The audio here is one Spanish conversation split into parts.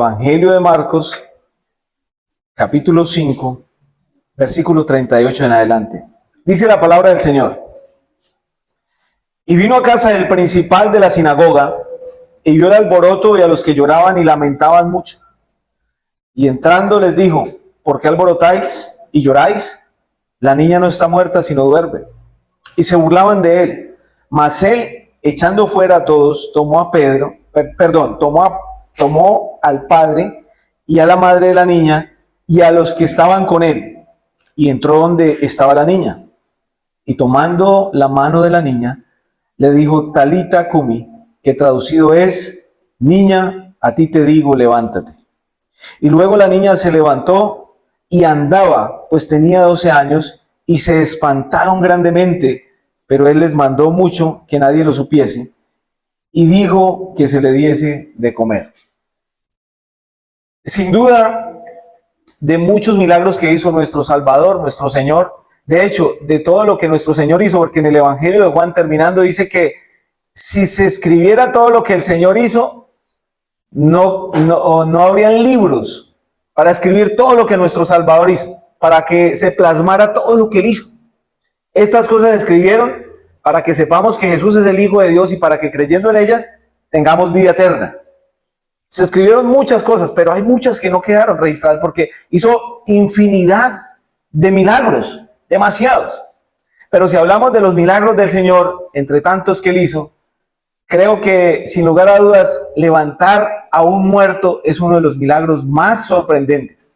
Evangelio de Marcos, capítulo 5, versículo 38 en adelante. Dice la palabra del Señor. Y vino a casa del principal de la sinagoga, y vio el alboroto y a los que lloraban y lamentaban mucho. Y entrando les dijo: ¿por qué alborotáis y lloráis? La niña no está muerta, sino duerme. Y se burlaban de él. Mas él, echando fuera a todos, tomó al padre y a la madre de la niña y a los que estaban con él, y entró donde estaba la niña. Y tomando la mano de la niña, le dijo: Talita cumi, que traducido es: niña, a ti te digo, levántate. Y luego la niña se levantó y andaba, pues tenía 12 años, y se espantaron grandemente, pero él les mandó mucho que nadie lo supiese, y dijo que se le diese de comer. Sin duda, de muchos milagros que hizo nuestro Salvador, nuestro Señor, de hecho, de todo lo que nuestro Señor hizo, porque en el Evangelio de Juan terminando dice que si se escribiera todo lo que el Señor hizo, no habrían libros para escribir todo lo que nuestro Salvador hizo, para que se plasmara todo lo que él hizo. Estas cosas se escribieron para que sepamos que Jesús es el Hijo de Dios y para que creyendo en ellas tengamos vida eterna. Se escribieron muchas cosas, pero hay muchas que no quedaron registradas porque hizo infinidad de milagros, demasiados. Pero si hablamos de los milagros del Señor, entre tantos que él hizo, creo que sin lugar a dudas levantar a un muerto es uno de los milagros más sorprendentes.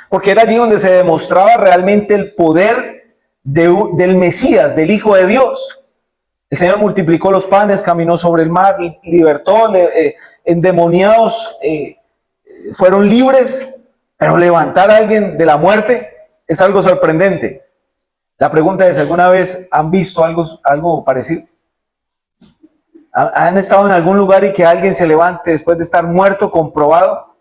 Porque era allí donde se demostraba realmente el poder del Mesías, del Hijo de Dios. El Señor multiplicó los panes, caminó sobre el mar, libertó, endemoniados fueron libres, pero levantar a alguien de la muerte es algo sorprendente. La pregunta es: ¿alguna vez han visto algo parecido? ¿Han estado en algún lugar y que alguien se levante después de estar muerto, comprobado?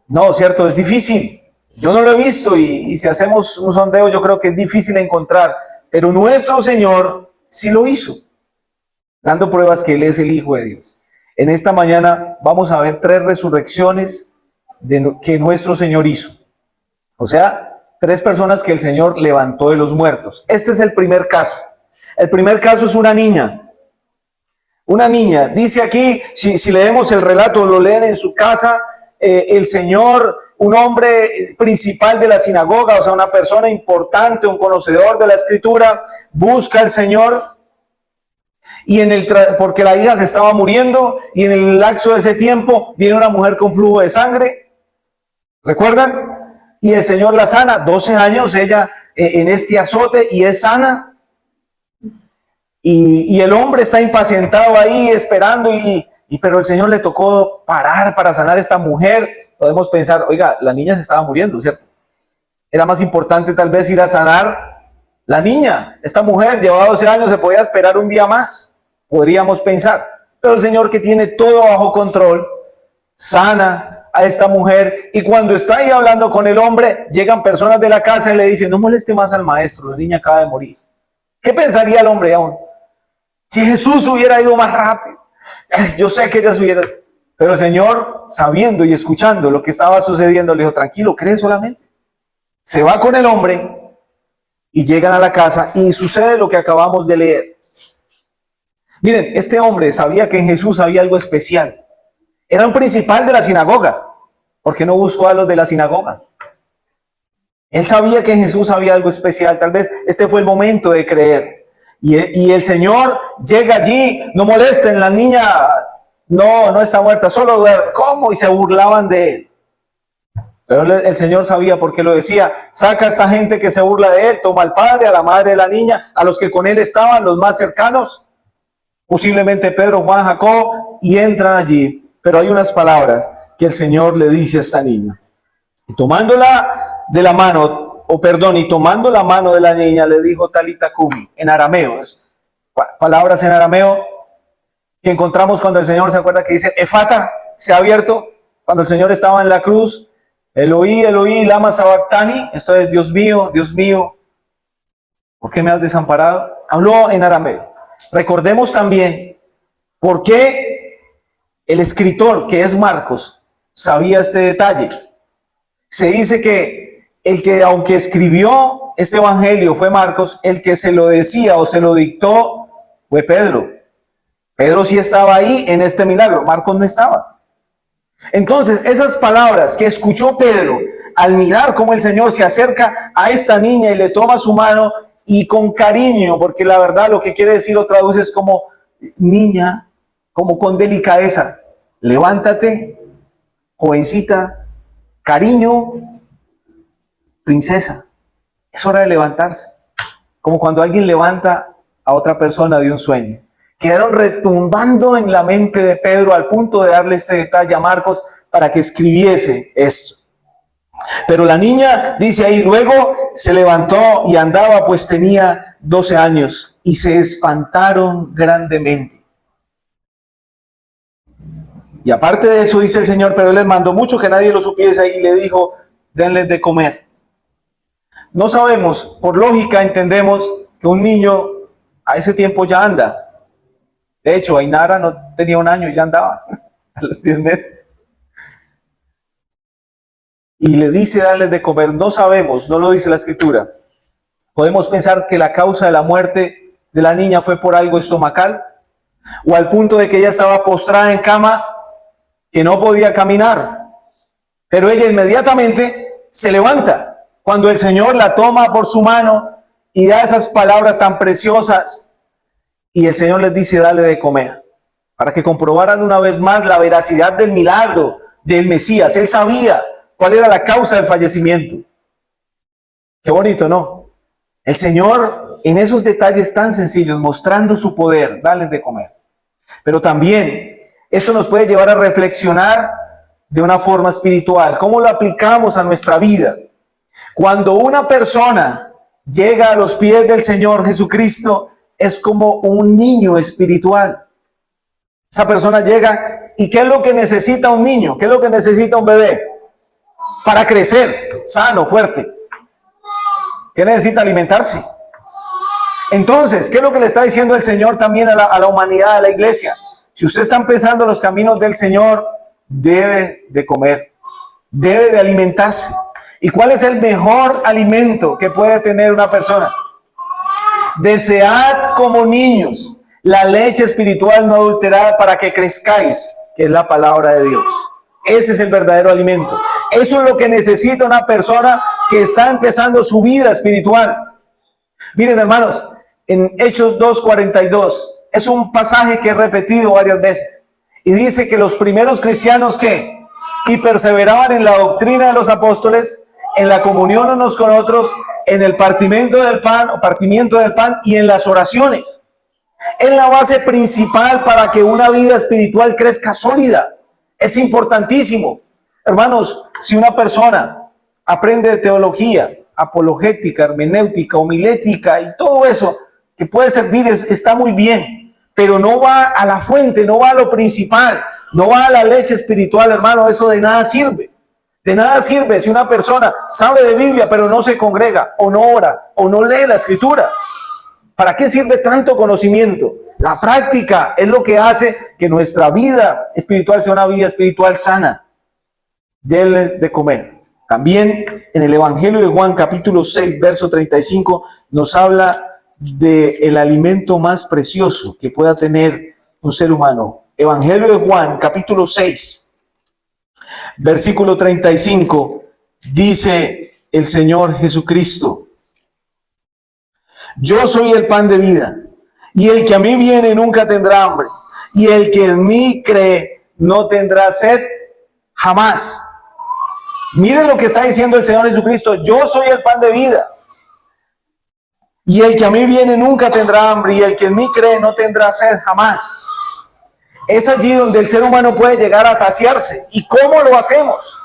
No, cierto, es difícil. Yo no lo he visto y si hacemos un sondeo yo creo que es difícil encontrar. Pero nuestro Señor sí lo hizo, dando pruebas que Él es el Hijo de Dios. En esta mañana vamos a ver 3 resurrecciones que nuestro Señor hizo. O sea, 3 personas que el Señor levantó de los muertos. Este es el primer caso. El primer caso es una niña. Una niña. Dice aquí, si leemos el relato, lo leen en su casa, el Señor, un hombre principal de la sinagoga, o sea, una persona importante, un conocedor de la Escritura, busca al Señor y porque la hija se estaba muriendo y en el lapso de ese tiempo viene una mujer con flujo de sangre. ¿Recuerdan? Y el Señor la sana. 12 años ella en este azote y es sana. Y el hombre está impacientado ahí esperando pero el Señor le tocó parar para sanar a esta mujer. Podemos pensar: oiga, la niña se estaba muriendo, ¿cierto? Era más importante tal vez ir a sanar la niña. Esta mujer llevaba 12 años, se podía esperar un día más, podríamos pensar. Pero el Señor, que tiene todo bajo control, sana a esta mujer, y cuando está ahí hablando con el hombre, llegan personas de la casa y le dicen: no moleste más al maestro, la niña acaba de morir. ¿Qué pensaría el hombre aún? Si Jesús hubiera ido más rápido. Yo sé que ella se hubiera... Pero el Señor, sabiendo y escuchando lo que estaba sucediendo, le dijo: tranquilo, cree solamente. Se va con el hombre y llegan a la casa y sucede lo que acabamos de leer. Miren, este hombre sabía que en Jesús había algo especial. Era un principal de la sinagoga. ¿Por qué no buscó a los de la sinagoga? Él sabía que en Jesús había algo especial. Tal vez este fue el momento de creer. Y el Señor llega allí: no molesten, la niña no está muerta, solo duerme. ¿Cómo? Y se burlaban de él. Pero el Señor sabía por qué lo decía. Saca a esta gente que se burla de él, toma al padre, a la madre de la niña, a los que con él estaban, los más cercanos, posiblemente Pedro, Juan, Jacob, y entran allí. Pero hay unas palabras que el Señor le dice a esta niña. Y tomándola de la mano, y tomando la mano de la niña, le dijo: Talita cumi, en arameo. Palabras en arameo que encontramos cuando el Señor, se acuerda que dice Efata, se ha abierto, cuando el Señor estaba en la cruz. Eloí, Eloí, lama sabactani. Esto es: Dios mío, ¿por qué me has desamparado? Habló en arameo. Recordemos también por qué el escritor, que es Marcos, sabía este detalle. Se dice que el que, aunque escribió este evangelio fue Marcos, el que se lo decía o se lo dictó fue Pedro. Pedro sí estaba ahí en este milagro, Marcos no estaba. Entonces, esas palabras que escuchó Pedro al mirar cómo el Señor se acerca a esta niña y le toma su mano y con cariño, porque la verdad lo que quiere decir lo traduces como niña, como con delicadeza, levántate, jovencita, cariño, princesa. Es hora de levantarse, como cuando alguien levanta a otra persona de un sueño. Quedaron retumbando en la mente de Pedro al punto de darle este detalle a Marcos para que escribiese esto. Pero la niña, dice ahí, luego se levantó y andaba, pues tenía 12 años, y se espantaron grandemente. Y aparte de eso, dice el Señor, pero Él les mandó mucho que nadie lo supiese y le dijo, denles de comer. No sabemos, por lógica entendemos que un niño a ese tiempo ya anda. De hecho, Ainara no tenía 1 año y ya andaba a los 10 meses. Y le dice darles de comer. No sabemos, no lo dice la Escritura. Podemos pensar que la causa de la muerte de la niña fue por algo estomacal, o al punto de que ella estaba postrada en cama, que no podía caminar. Pero ella inmediatamente se levanta cuando el Señor la toma por su mano y da esas palabras tan preciosas. Y el Señor les dice, dale de comer, para que comprobaran una vez más la veracidad del milagro del Mesías. Él sabía cuál era la causa del fallecimiento. Qué bonito, ¿no? El Señor en esos detalles tan sencillos, mostrando su poder, dale de comer. Pero también eso nos puede llevar a reflexionar de una forma espiritual. ¿Cómo lo aplicamos a nuestra vida? Cuando una persona llega a los pies del Señor Jesucristo, es como un niño espiritual. Esa persona llega y ¿qué es lo que necesita un niño? ¿Qué es lo que necesita un bebé? Para crecer, sano, fuerte. ¿Qué necesita? Alimentarse. Entonces, ¿qué es lo que le está diciendo el Señor también a la humanidad, a la iglesia? Si usted está empezando los caminos del Señor, debe de comer, debe de alimentarse. ¿Y cuál es el mejor alimento que puede tener una persona? Desead como niños la leche espiritual no adulterada para que crezcáis, que es la palabra de Dios. Ese es el verdadero alimento. Eso es lo que necesita una persona que está empezando su vida espiritual. Miren, hermanos, en Hechos 2:42 es un pasaje que he repetido varias veces. Y dice que los primeros cristianos, ¿qué? Y perseveraban en la doctrina de los apóstoles, en la comunión unos con otros, en el partimiento del pan y en las oraciones. Es la base principal para que una vida espiritual crezca sólida. Es importantísimo. Hermanos, si una persona aprende de teología, apologética, hermenéutica, homilética y todo eso que puede servir, está muy bien, pero no va a la fuente, no va a lo principal, no va a la leche espiritual, hermano, eso de nada sirve. De nada sirve si una persona sabe de Biblia, pero no se congrega, o no ora, o no lee la Escritura. ¿Para qué sirve tanto conocimiento? La práctica es lo que hace que nuestra vida espiritual sea una vida espiritual sana. Denles de comer. También en el Evangelio de Juan, capítulo 6, verso 35, nos habla del alimento más precioso que pueda tener un ser humano. Evangelio de Juan, capítulo 6, versículo 35, dice el Señor Jesucristo: yo soy el pan de vida, y el que a mí viene nunca tendrá hambre, y el que en mí cree no tendrá sed jamás. Miren lo que está diciendo el Señor Jesucristo: yo soy el pan de vida, y el que a mí viene nunca tendrá hambre, y el que en mí cree no tendrá sed jamás. Es allí donde el ser humano puede llegar a saciarse. ¿Y cómo lo hacemos?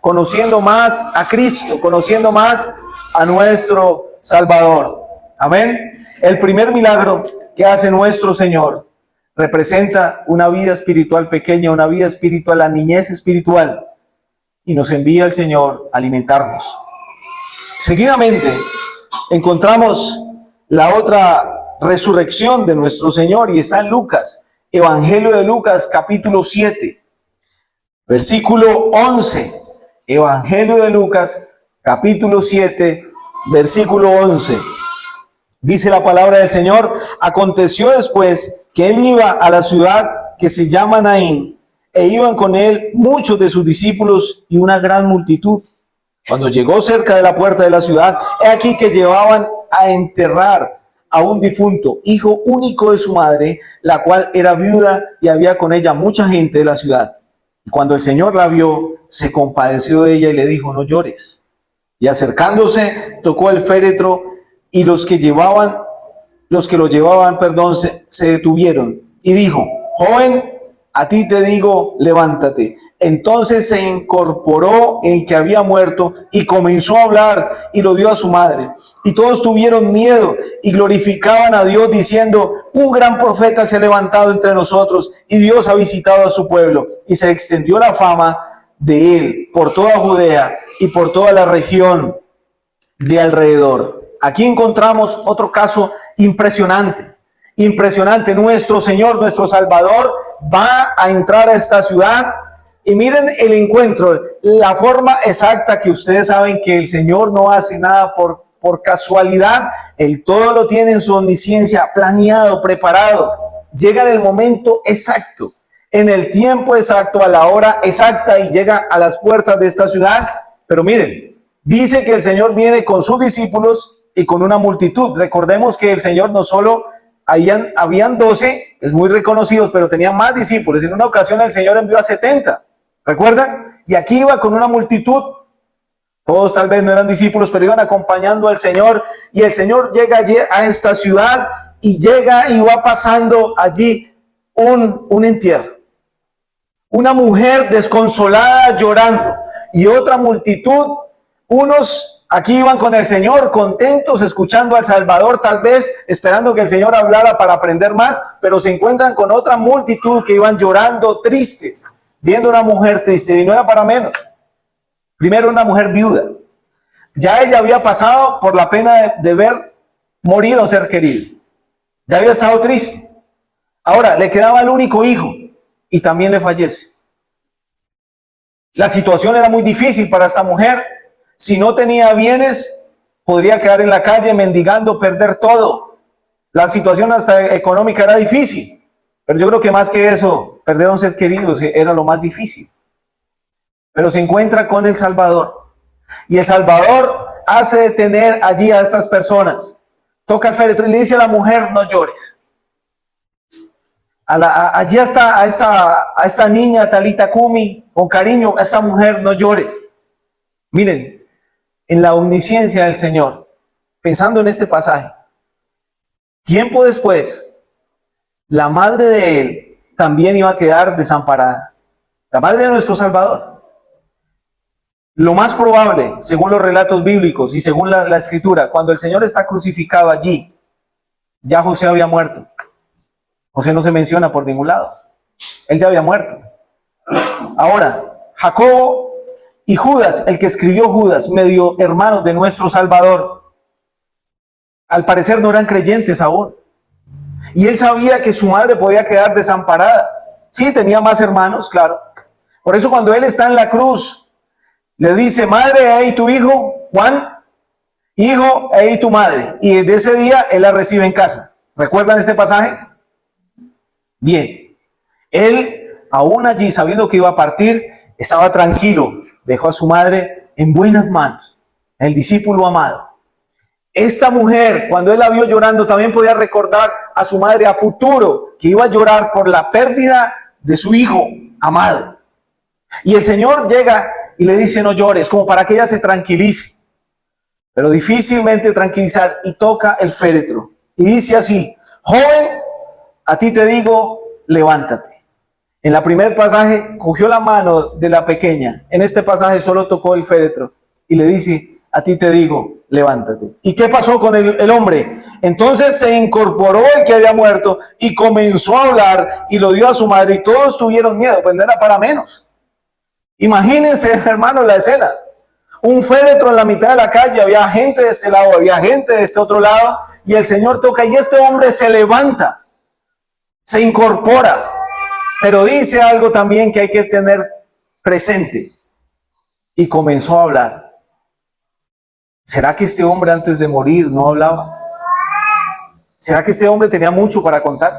Conociendo más a Cristo, conociendo más a nuestro Salvador. Amén. El primer milagro que hace nuestro Señor representa una vida espiritual pequeña, una vida espiritual, la niñez espiritual, y nos envía el Señor a alimentarnos. Seguidamente encontramos la otra resurrección de nuestro Señor y está en Lucas, Evangelio de Lucas, capítulo 7, versículo 11. Evangelio de Lucas, capítulo 7, versículo 11. Dice la palabra del Señor: aconteció después que él iba a la ciudad que se llama Naín, e iban con él muchos de sus discípulos y una gran multitud. Cuando llegó cerca de la puerta de la ciudad, he aquí que llevaban a enterrar a un difunto, hijo único de su madre, la cual era viuda, y había con ella mucha gente de la ciudad. Y cuando el Señor la vio, se compadeció de ella y le dijo: no llores. Y acercándose, tocó el féretro, y los que lo llevaban, se detuvieron. Y dijo: joven, a ti te digo, levántate. Entonces se incorporó el que había muerto y comenzó a hablar, y lo dio a su madre. Y todos tuvieron miedo y glorificaban a Dios, diciendo: un gran profeta se ha levantado entre nosotros, y Dios ha visitado a su pueblo. Y se extendió la fama de él por toda Judea y por toda la región de alrededor. Aquí encontramos otro caso impresionante. Impresionante. Nuestro Señor, nuestro Salvador, va a entrar a esta ciudad, y miren el encuentro, la forma exacta, que ustedes saben que el Señor no hace nada por casualidad. Él todo lo tiene en su omnisciencia, planeado, preparado. Llega en el momento exacto, en el tiempo exacto, a la hora exacta, y llega a las puertas de esta ciudad. Pero miren, dice que el Señor viene con sus discípulos y con una multitud. Recordemos que el Señor no solo habían 12, es muy reconocidos, pero tenían más discípulos. En una ocasión el Señor envió a 70, ¿recuerdan? Y aquí iba con una multitud. Todos tal vez no eran discípulos, pero iban acompañando al Señor. Y el Señor llega allí a esta ciudad, y llega y va pasando allí un entierro. Una mujer desconsolada llorando, y otra multitud. Unos aquí iban con el Señor, contentos, escuchando al Salvador, tal vez esperando que el Señor hablara para aprender más, pero se encuentran con otra multitud que iban llorando, tristes, viendo una mujer triste. Y no era para menos. Primero, una mujer viuda. Ya ella había pasado por la pena de ver morir a un ser querido. Ya había estado triste. Ahora le quedaba el único hijo, y también le fallece. La situación era muy difícil para esta mujer. Si no tenía bienes, podría quedar en la calle mendigando, perder todo. La situación hasta económica era difícil. Pero yo creo que más que eso, perder a un ser querido era lo más difícil. Pero se encuentra con el Salvador. Y el Salvador hace detener allí a estas personas. Toca el féretro y le dice a la mujer: no llores. Allí está a esta niña, Talita Kumi, con cariño: a esta mujer, no llores. Miren, en la omnisciencia del Señor, pensando en este pasaje, tiempo después, la madre de él también iba a quedar desamparada. La madre de nuestro Salvador. Lo más probable, según los relatos bíblicos y según la Escritura, cuando el Señor está crucificado allí, ya José había muerto. José no se menciona por ningún lado. Él ya había muerto. Ahora, Jacobo y Judas, el que escribió Judas, medio hermano de nuestro Salvador, al parecer no eran creyentes aún. Y él sabía que su madre podía quedar desamparada. Sí, tenía más hermanos, claro. Por eso cuando él está en la cruz, le dice: madre, ahí tu hijo, Juan, hijo, ahí tu madre. Y desde ese día él la recibe en casa. ¿Recuerdan este pasaje? Bien. Él, aún allí, sabiendo que iba a partir, estaba tranquilo. Dejó a su madre en buenas manos, el discípulo amado. Esta mujer, cuando él la vio llorando, también podía recordar a su madre a futuro, que iba a llorar por la pérdida de su hijo amado. Y el Señor llega y le dice: no llores, como para que ella se tranquilice. Pero difícilmente tranquilizar, y toca el féretro. Y dice así: joven, a ti te digo, levántate. En la primer pasaje cogió la mano de la pequeña. En este pasaje solo tocó el féretro y le dice: a ti te digo, levántate. ¿Y qué pasó con el hombre? Entonces se incorporó el que había muerto y comenzó a hablar, y lo dio a su madre, y todos tuvieron miedo. Pues no era para menos. Imagínense, hermano, la escena. Un féretro en la mitad de la calle, había gente de este lado, había gente de este otro lado, y el Señor toca, y este hombre se levanta. se incorpora, pero dice algo también que hay que tener presente. Y comenzó a hablar. ¿Será que este hombre antes de morir no hablaba? ¿Será que este hombre tenía mucho para contar?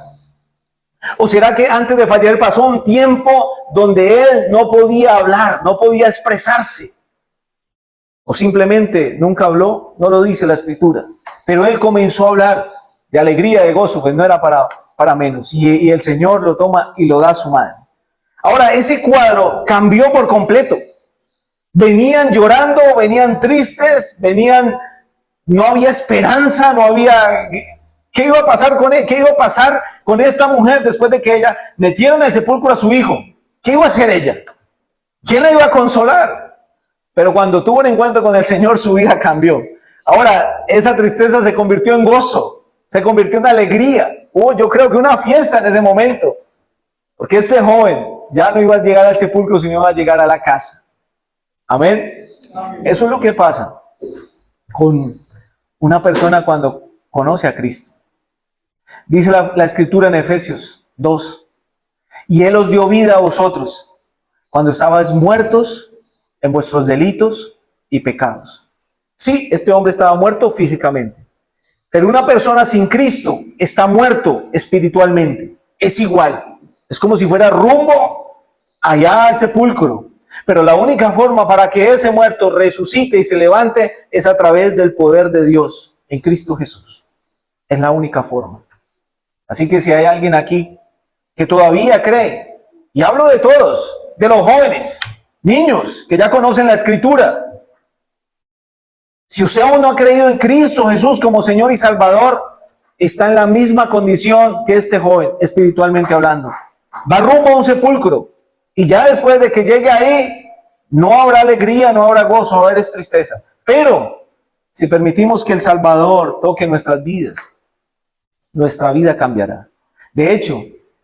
¿O será que antes de fallecer pasó un tiempo donde él no podía hablar, no podía expresarse? ¿O simplemente nunca habló? No lo dice la Escritura. Pero él comenzó a hablar de alegría, de gozo, pues no era para menos. Y el Señor lo toma y lo da a su madre. Ahora, ese cuadro cambió por completo. Venían llorando, venían tristes, no había esperanza, no había... ¿Qué iba a pasar con él? ¿Qué iba a pasar con esta mujer después de que ella metieron en el sepulcro a su hijo? ¿Qué iba a hacer ella? ¿Quién la iba a consolar? Pero cuando tuvo un encuentro con el Señor, su vida cambió. Ahora, esa tristeza se convirtió en gozo, se convirtió en alegría. Yo creo que una fiesta en ese momento. Porque este joven ya no iba a llegar al sepulcro, sino iba a llegar a la casa. Amén. Eso es lo que pasa con una persona cuando conoce a Cristo. Dice la Escritura en Efesios 2. Y Él os dio vida a vosotros cuando estabais muertos en vuestros delitos y pecados. Sí, este hombre estaba muerto físicamente. Pero una persona sin Cristo está muerto espiritualmente. Es igual. Es como si fuera rumbo allá al sepulcro. Pero la única forma para que ese muerto resucite y se levante es a través del poder de Dios en Cristo Jesús. Es la única forma. Así que si hay alguien aquí que todavía cree, y hablo de todos, de los jóvenes, niños que ya conocen la Escritura. Si usted aún no ha creído en Cristo Jesús como Señor y Salvador, está en la misma condición que este joven, espiritualmente hablando. Va rumbo a un sepulcro. Y ya después de que llegue ahí, no habrá alegría, no habrá gozo, va a haber tristeza. Pero si permitimos que el Salvador toque nuestras vidas, nuestra vida cambiará. De hecho,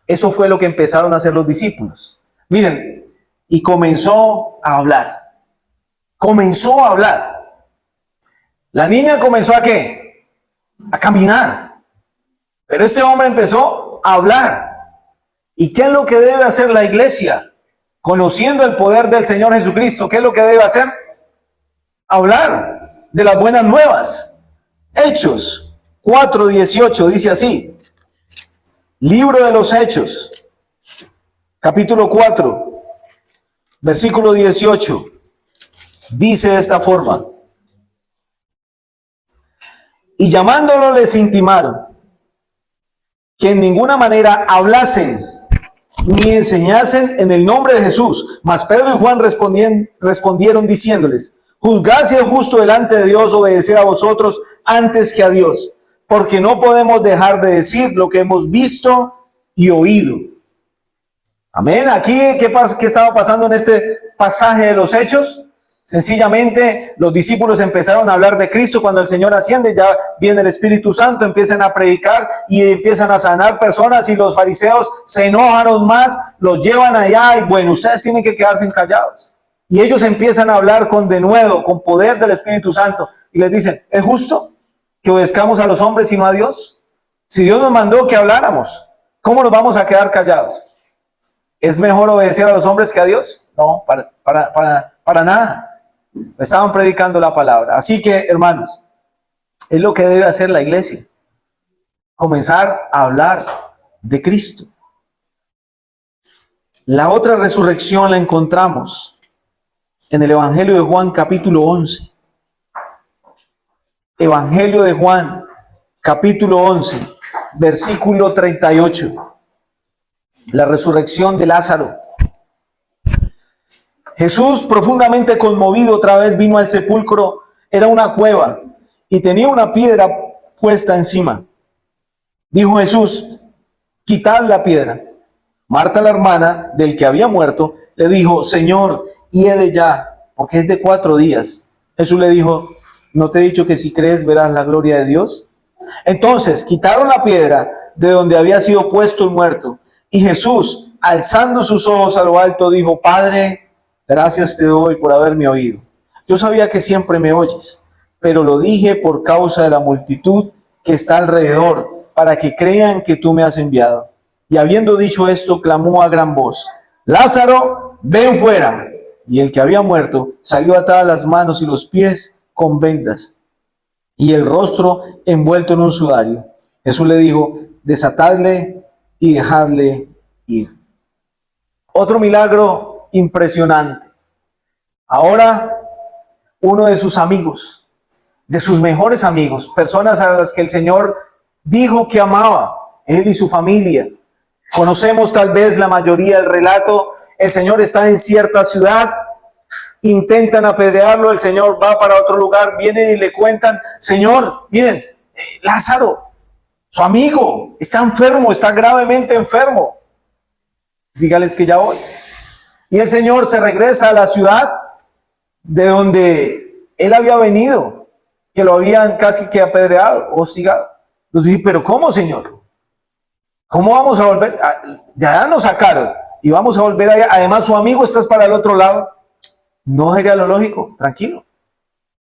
eso fue lo que empezaron a hacer los discípulos. Miren, y comenzó a hablar. Comenzó a hablar. La niña comenzó ¿a qué? A caminar. Pero este hombre empezó a hablar. ¿Y qué es lo que debe hacer la iglesia? Conociendo el poder del Señor Jesucristo, ¿qué es lo que debe hacer? Hablar de las buenas nuevas. Hechos 4:18 dice así. Libro de los Hechos, capítulo 4, versículo 18. Dice de esta forma. Y llamándolo les intimaron que en ninguna manera hablasen ni enseñasen en el nombre de Jesús. Mas Pedro y Juan respondieron diciéndoles: juzgad si es justo delante de Dios obedecer a vosotros antes que a Dios, porque no podemos dejar de decir lo que hemos visto y oído. Amén. Aquí, ¿qué estaba pasando en este pasaje de los Hechos? Sencillamente los discípulos empezaron a hablar de Cristo. Cuando el Señor asciende, ya viene el Espíritu Santo, empiezan a predicar y empiezan a sanar personas, y los fariseos se enojaron más, los llevan allá y bueno, ustedes tienen que quedarse callados. Y ellos empiezan a hablar con denuedo, con poder del Espíritu Santo, y les dicen: ¿es justo que obedezcamos a los hombres y no a Dios? Si Dios nos mandó que habláramos, ¿cómo nos vamos a quedar callados? ¿Es mejor obedecer a los hombres que a Dios? No, para nada. Estaban predicando la palabra. Así que, hermanos, es lo que debe hacer la iglesia. Comenzar a hablar de Cristo. La otra resurrección la encontramos en el Evangelio de Juan, capítulo 11. Evangelio de Juan, capítulo 11, versículo 38. La resurrección de Lázaro. Jesús, profundamente conmovido, otra vez vino al sepulcro. Era una cueva y tenía una piedra puesta encima. Dijo Jesús: quitad la piedra. Marta, la hermana del que había muerto, le dijo: Señor, hiede ya, porque es de 4 días. Jesús le dijo: ¿no te he dicho que si crees verás la gloria de Dios? Entonces quitaron la piedra de donde había sido puesto el muerto. Y Jesús, alzando sus ojos a lo alto, dijo: Padre, gracias te doy por haberme oído. Yo sabía que siempre me oyes, pero lo dije por causa de la multitud que está alrededor, para que crean que tú me has enviado. Y habiendo dicho esto, clamó a gran voz: Lázaro, ven fuera. Y el que había muerto salió atadas las manos y los pies con vendas, y el rostro envuelto en un sudario. Jesús le dijo: desatadle y dejadle ir. Otro milagro impresionante. Ahora, uno de sus amigos, de sus mejores amigos, personas a las que el Señor dijo que amaba, él y su familia. Conocemos tal vez la mayoría del relato. El Señor está en cierta ciudad, intentan apedrearlo, el Señor va para otro lugar, vienen y le cuentan: Señor, miren, Lázaro, su amigo, está enfermo, está gravemente enfermo. Dígales que ya voy. Y el Señor se regresa a la ciudad de donde él había venido, que lo habían casi que apedreado, hostigado. Nos dice: pero ¿cómo, Señor? ¿Cómo vamos a volver? De allá nos sacaron y vamos a volver allá. Además, su amigo está para el otro lado. No sería lo lógico. Tranquilo.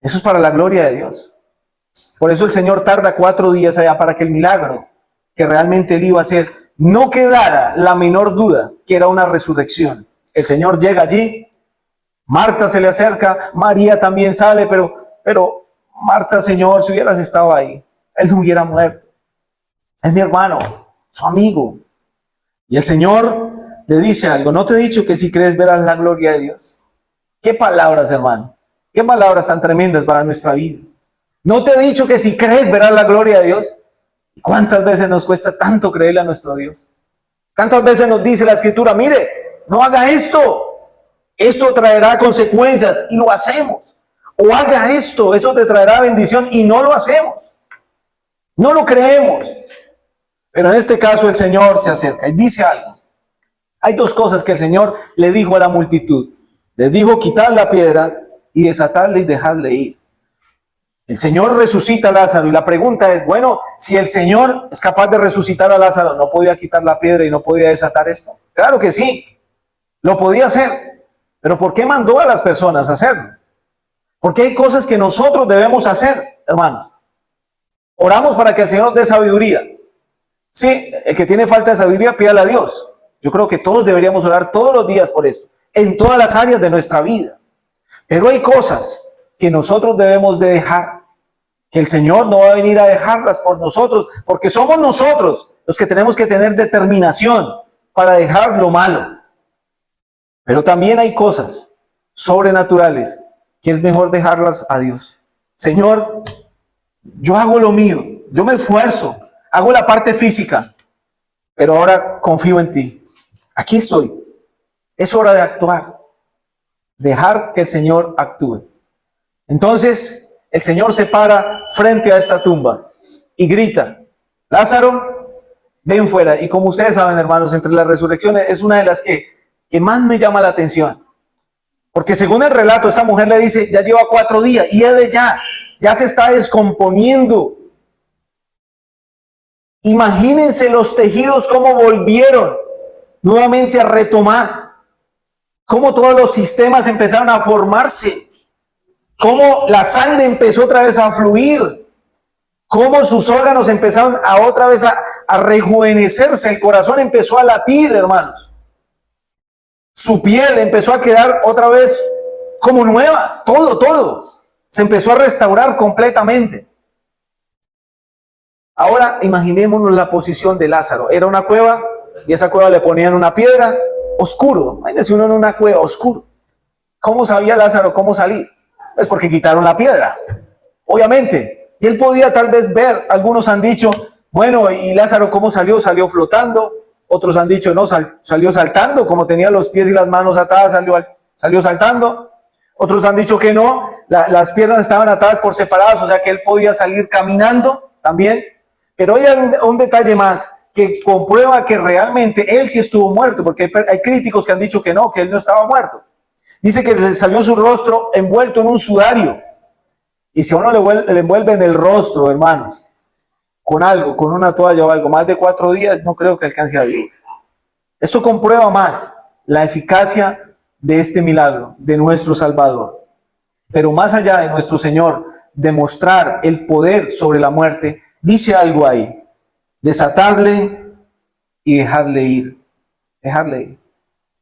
Eso es para la gloria de Dios. Por eso el Señor tarda 4 días allá, para que el milagro que realmente él iba a hacer no quedara la menor duda que era una resurrección. El Señor llega allí, Marta se le acerca, María también sale, pero Marta: Señor, si hubieras estado ahí, él no hubiera muerto. Es mi hermano, su amigo. Y el Señor le dice algo: ¿no te he dicho que si crees verás la gloria de Dios? Qué palabras, hermano, qué palabras tan tremendas para nuestra vida. ¿No te he dicho que si crees verás la gloria de Dios? ¿Y cuántas veces nos cuesta tanto creerle a nuestro Dios? ¿Cuántas veces nos dice la Escritura: mire, no haga esto, esto traerá consecuencias, y lo hacemos? O haga esto, eso te traerá bendición, y no lo hacemos. No lo creemos. Pero en este caso el Señor se acerca y dice algo. Hay 2 cosas que el Señor le dijo a la multitud. Les dijo: quitad la piedra y desatadle y dejadle ir. El Señor resucita a Lázaro, y la pregunta es: bueno, si el Señor es capaz de resucitar a Lázaro, ¿no podía quitar la piedra y no podía desatar esto? Claro que sí, lo podía hacer. Pero ¿por qué mandó a las personas a hacerlo? Porque hay cosas que nosotros debemos hacer, hermanos. Oramos para que el Señor dé sabiduría. Sí, el que tiene falta de sabiduría, pídale a Dios. Yo creo que todos deberíamos orar todos los días por esto, en todas las áreas de nuestra vida. Pero hay cosas que nosotros debemos de dejar, que el Señor no va a venir a dejarlas por nosotros, porque somos nosotros los que tenemos que tener determinación para dejar lo malo. Pero también hay cosas sobrenaturales que es mejor dejarlas a Dios. Señor, yo hago lo mío, yo me esfuerzo, hago la parte física, pero ahora confío en ti. Aquí estoy. Es hora de actuar. Dejar que el Señor actúe. Entonces el Señor se para frente a esta tumba y grita: Lázaro, ven fuera. Y como ustedes saben, hermanos, entre las resurrecciones es una de las que más me llama la atención. Porque según el relato, esa mujer le dice: ya lleva 4 días y ya se está descomponiendo. Imagínense los tejidos cómo volvieron nuevamente a retomar, cómo todos los sistemas empezaron a formarse, cómo la sangre empezó otra vez a fluir, cómo sus órganos empezaron otra vez a rejuvenecerse, el corazón empezó a latir, hermanos. Su piel empezó a quedar otra vez como nueva, todo se empezó a restaurar completamente. Ahora imaginémonos la posición de Lázaro. Era una cueva y esa cueva le ponían una piedra, oscuro. Imagínense uno en una cueva, oscuro. ¿Cómo sabía Lázaro cómo salir? Pues porque quitaron la piedra, obviamente. Y él podía tal vez ver, algunos han dicho: bueno, ¿y Lázaro cómo salió? ¿Salió flotando? Otros han dicho: no, salió saltando, como tenía los pies y las manos atadas, salió saltando. Otros han dicho que no, las piernas estaban atadas por separadas, o sea que él podía salir caminando también. Pero hay un detalle más que comprueba que realmente él sí estuvo muerto, porque hay críticos que han dicho que no, que él no estaba muerto. Dice que le salió su rostro envuelto en un sudario. Y si a uno le envuelven el rostro, hermanos, con algo, con una toalla o algo, más de 4 días, no creo que alcance a vivir. Esto comprueba más la eficacia de este milagro, de nuestro Salvador. Pero más allá de nuestro Señor demostrar el poder sobre la muerte, dice algo ahí: desatadle y dejarle ir. Dejarle ir.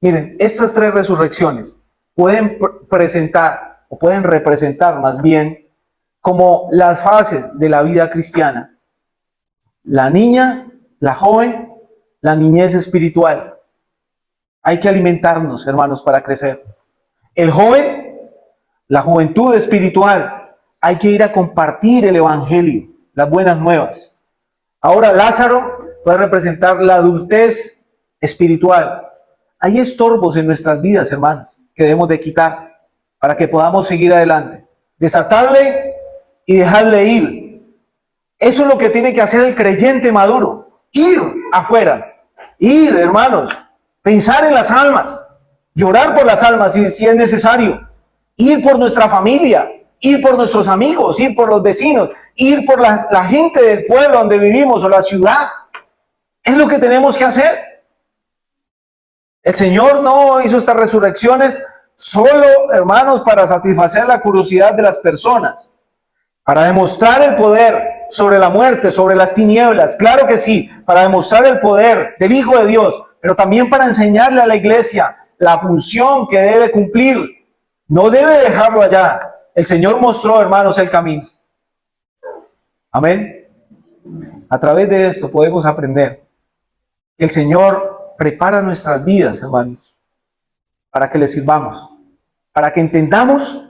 Miren, estas tres resurrecciones pueden presentar, o pueden representar más bien, como las fases de la vida cristiana. La niña, la joven, la niñez espiritual. Hay que alimentarnos, hermanos, para crecer. El joven, la juventud espiritual. Hay que ir a compartir el evangelio, las buenas nuevas. Ahora Lázaro puede representar la adultez espiritual. Hay estorbos en nuestras vidas, hermanos, que debemos de quitar para que podamos seguir adelante. Desatarle y dejarle ir. Eso es lo que tiene que hacer el creyente maduro. Ir afuera. Ir, hermanos. Pensar en las almas. Llorar por las almas si es necesario. Ir por nuestra familia. Ir por nuestros amigos. Ir por los vecinos. Ir por la gente del pueblo donde vivimos o la ciudad. Es lo que tenemos que hacer. El Señor no hizo estas resurrecciones solo, hermanos, para satisfacer la curiosidad de las personas, para demostrar el poder sobre la muerte, sobre las tinieblas, claro que sí, para demostrar el poder del Hijo de Dios, pero también para enseñarle a la iglesia la función que debe cumplir. No debe dejarlo allá. El Señor mostró, hermanos, el camino. Amén. A través de esto podemos aprender que el Señor prepara nuestras vidas, hermanos, para que le sirvamos, para que entendamos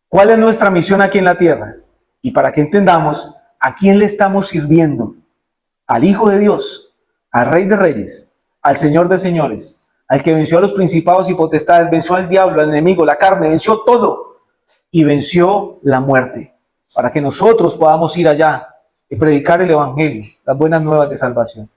cuál es nuestra misión aquí en la tierra y para que entendamos a quién le estamos sirviendo: al Hijo de Dios, al Rey de Reyes, al Señor de Señores, al que venció a los principados y potestades, venció al diablo, al enemigo, la carne, venció todo y venció la muerte, para que nosotros podamos ir allá y predicar el evangelio, las buenas nuevas de salvación.